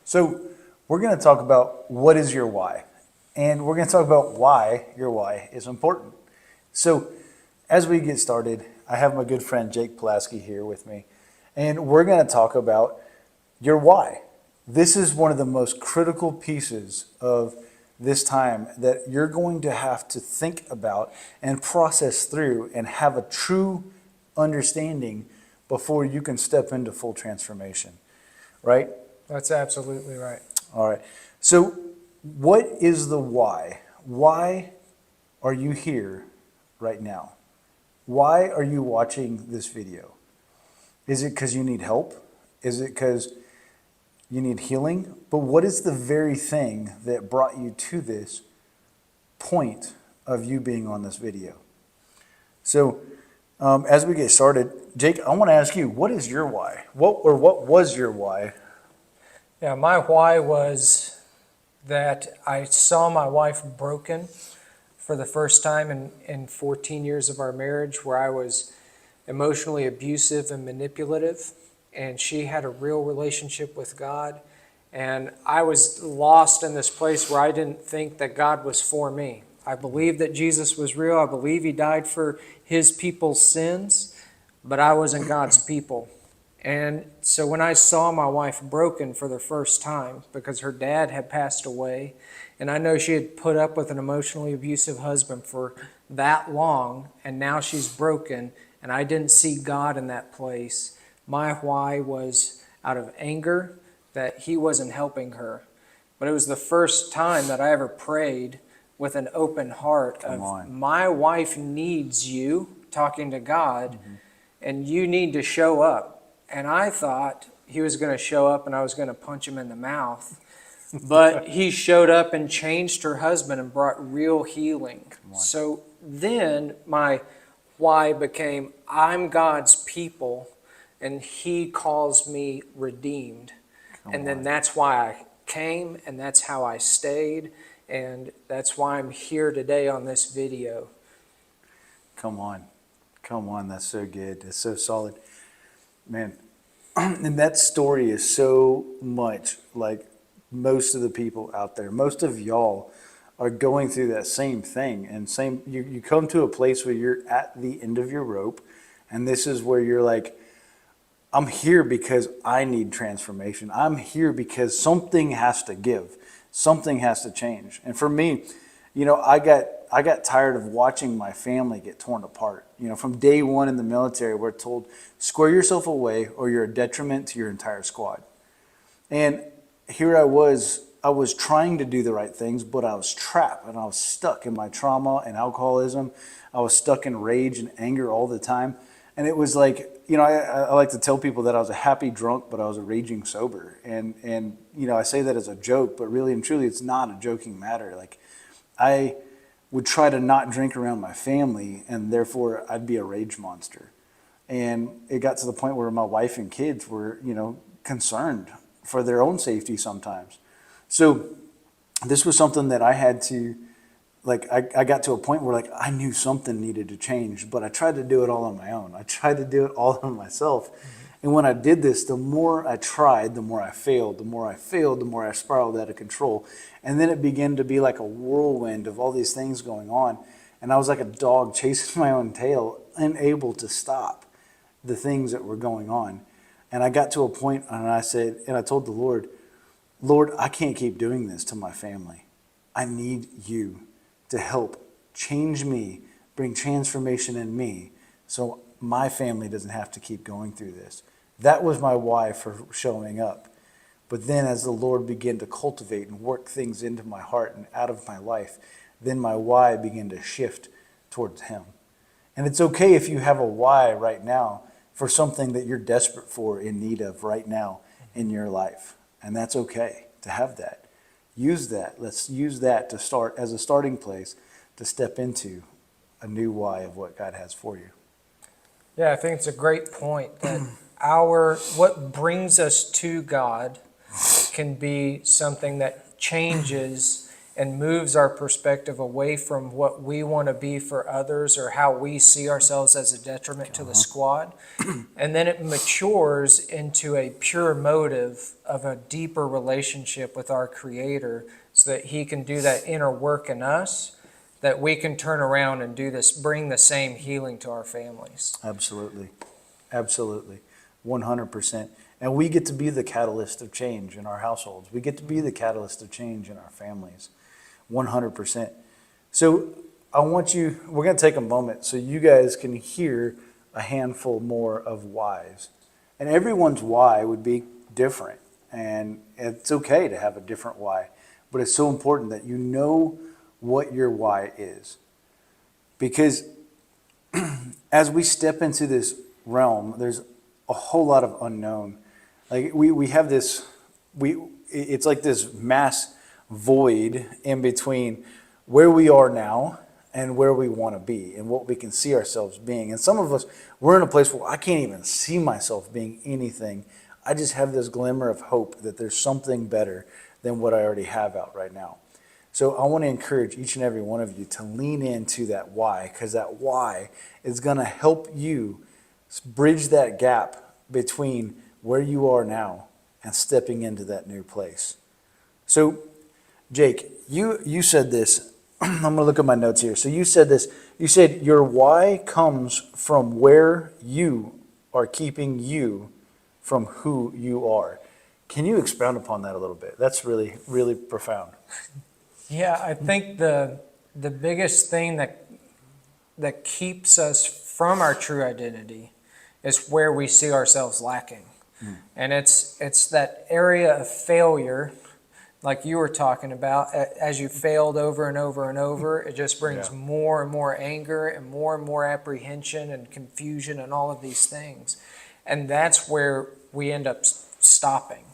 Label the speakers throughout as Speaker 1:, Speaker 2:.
Speaker 1: So we're going to talk about what is your why, and we're going to talk about why your why is important. So as we get started, I have my good friend Jake Pulaski here with me, and we're going to talk about your why. This is one of the most critical pieces of this time that you're going to have to think about and process through and have a true understanding before you can step into full transformation, right?
Speaker 2: That's absolutely right.
Speaker 1: All right. So, what is the why? Why are you here right now? Why are you watching this video? Is it because you need help? Is it because you need healing? But what is the very thing that brought you to this point of you being on this video? So, as we get started, Jake, I want to ask you, what is your why? What was your why?
Speaker 2: Yeah, my why was that I saw my wife broken for the first time in 14 years of our marriage, where I was emotionally abusive and manipulative, and she had a real relationship with God. And I was lost in this place where I didn't think that God was for me. I believed that Jesus was real. I believe he died for his people's sins, but I wasn't God's people. And so when I saw my wife broken for the first time, because her dad had passed away, and I know she had put up with an emotionally abusive husband for that long, and now she's broken, and I didn't see God in that place, my why was out of anger that he wasn't helping her. But it was the first time that I ever prayed with an open heart of, my wife needs you, talking to God, and you need to show up. And I thought he was going to show up and I was going to punch him in the mouth. But he showed up and changed her husband and brought real healing. So then my why became, I'm God's people and he calls me redeemed. And then that's why I came, and that's how I stayed, and that's why I'm here today on this video.
Speaker 1: Come on, that's so good. That's so solid. Man, and that story is so much like most of the people out there. Most of y'all are going through that same thing. And you come to a place where you're at the end of your rope, and this is where you're like, I'm here because I need transformation. I'm here because something has to give. Something has to change. And for me, I got tired of watching my family get torn apart. From day one in the military, we're told, square yourself away or you're a detriment to your entire squad. And here I was trying to do the right things, but I was trapped and I was stuck in my trauma and alcoholism. I was stuck in rage and anger all the time. And it was like, I like to tell people that I was a happy drunk, but I was a raging sober. And I say that as a joke, but really and truly, it's not a joking matter. Like, I would try to not drink around my family, and therefore I'd be a rage monster. And it got to the point where my wife and kids were, concerned for their own safety sometimes. So this was something that I had to, I got to a point where I knew something needed to change, but I tried to do it all on my own. I tried to do it all on myself. And when I did this, the more I tried, the more I failed. The more I failed, the more I spiraled out of control. And then it began to be like a whirlwind of all these things going on. And I was like a dog chasing my own tail, unable to stop the things that were going on. And I got to a point and I told the Lord, I can't keep doing this to my family. I need you to help change me, bring transformation in me, so my family doesn't have to keep going through this. That was my why for showing up. But then as the Lord began to cultivate and work things into my heart and out of my life, then my why began to shift towards him. And it's okay if you have a why right now for something that you're desperate for, in need of right now in your life. And that's okay to have that. Use that. Let's use that to start as a starting place to step into a new why of what God has for you.
Speaker 2: Yeah, I think it's a great point that what brings us to God can be something that changes and moves our perspective away from what we want to be for others or how we see ourselves as a detriment to the squad. And then it matures into a pure motive of a deeper relationship with our Creator so that He can do that inner work in us, that we can turn around and do this, bring the same healing to our families.
Speaker 1: Absolutely. Absolutely. 100%. And we get to be the catalyst of change in our households. We get to be the catalyst of change in our families. 100%. So we're going to take a moment so you guys can hear a handful more of whys. And everyone's why would be different. And it's okay to have a different why. But it's so important that you know what your why is. Because as we step into this realm, there's a whole lot of unknown. Like we have this, it's like this mass void in between where we are now and where we want to be and what we can see ourselves being. And some of us, we're in a place where I can't even see myself being anything. I just have this glimmer of hope that there's something better than what I already have out right now. So I want to encourage each and every one of you to lean into that why, because that why is going to help you bridge that gap between where you are now and stepping into that new place. So, Jake, you said this. I'm going to look at my notes here. So you said this. You said your why comes from where you are keeping you from who you are. Can you expound upon that a little bit? That's really, really profound.
Speaker 2: Yeah, I think the biggest thing that keeps us from our true identity is where we see ourselves lacking. And it's that area of failure, like you were talking about, as you failed over and over and over, it just brings more and more anger and more apprehension and confusion and all of these things. And that's where we end up stopping.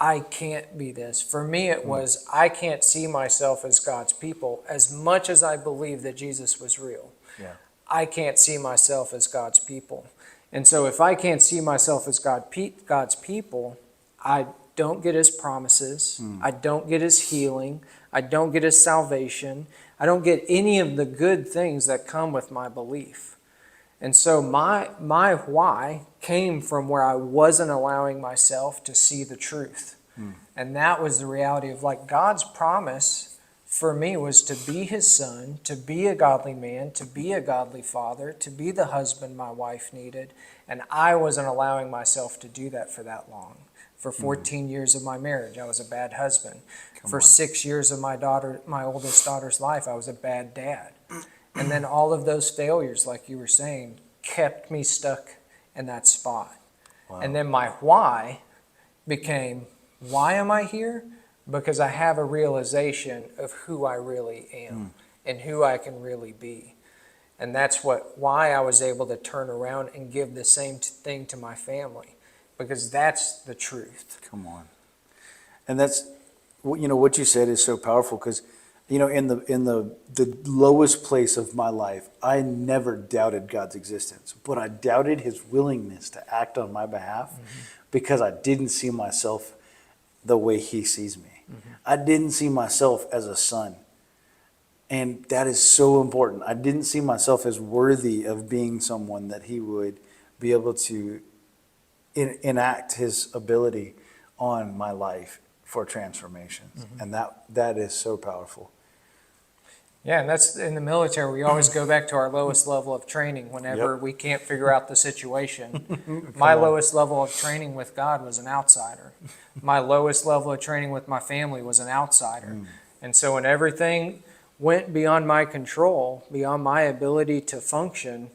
Speaker 2: I can't be this. For me, it was, I can't see myself as God's people as much as I believe that Jesus was real.
Speaker 1: Yeah.
Speaker 2: I can't see myself as God's people. And so if I can't see myself as God's people, I don't get His promises. I don't get His healing. I don't get His salvation. I don't get any of the good things that come with my belief. And so my why came from where I wasn't allowing myself to see the truth. And that was the reality of, like, God's promise for me was to be His son, to be a godly man, to be a godly father, to be the husband my wife needed. And I wasn't allowing myself to do that for that long. For 14 years of my marriage, I was a bad husband. For 6 years of my oldest daughter's life, I was a bad dad. And then all of those failures, like you were saying, kept me stuck in that spot.
Speaker 1: Wow.
Speaker 2: And then my why became, why am I here? Because I have a realization of who I really am and who I can really be. And that's why I was able to turn around and give the same thing to my family, because that's the truth.
Speaker 1: Come on. And that's, what you said is so powerful, because, in the lowest place of my life, I never doubted God's existence, but I doubted His willingness to act on my behalf because I didn't see myself the way He sees me. I didn't see myself as a son. And that is so important. I didn't see myself as worthy of being someone that He would be able to enact His ability on my life for transformations. And that is so powerful.
Speaker 2: Yeah, and that's in the military. We always go back to our lowest level of training whenever we can't figure out the situation. My lowest level of training with God was an outsider. My lowest level of training with my family was an outsider. And so when everything went beyond my control, beyond my ability to function,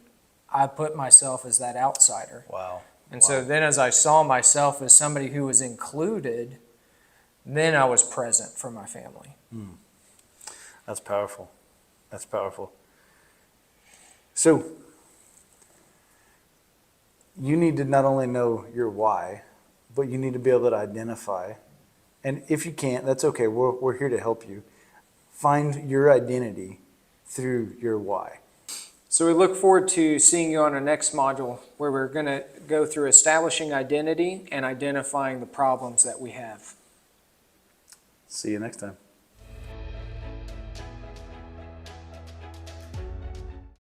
Speaker 2: I put myself as that outsider.
Speaker 1: Wow.
Speaker 2: And so then as I saw myself as somebody who was included, then I was present for my family.
Speaker 1: That's powerful. That's powerful. So, you need to not only know your why, but you need to be able to identify. And if you can't, that's okay. We're here to help you. Find your identity through your why.
Speaker 2: So we look forward to seeing you on our next module, where we're going to go through establishing identity and identifying the problems that we have.
Speaker 1: See you next time.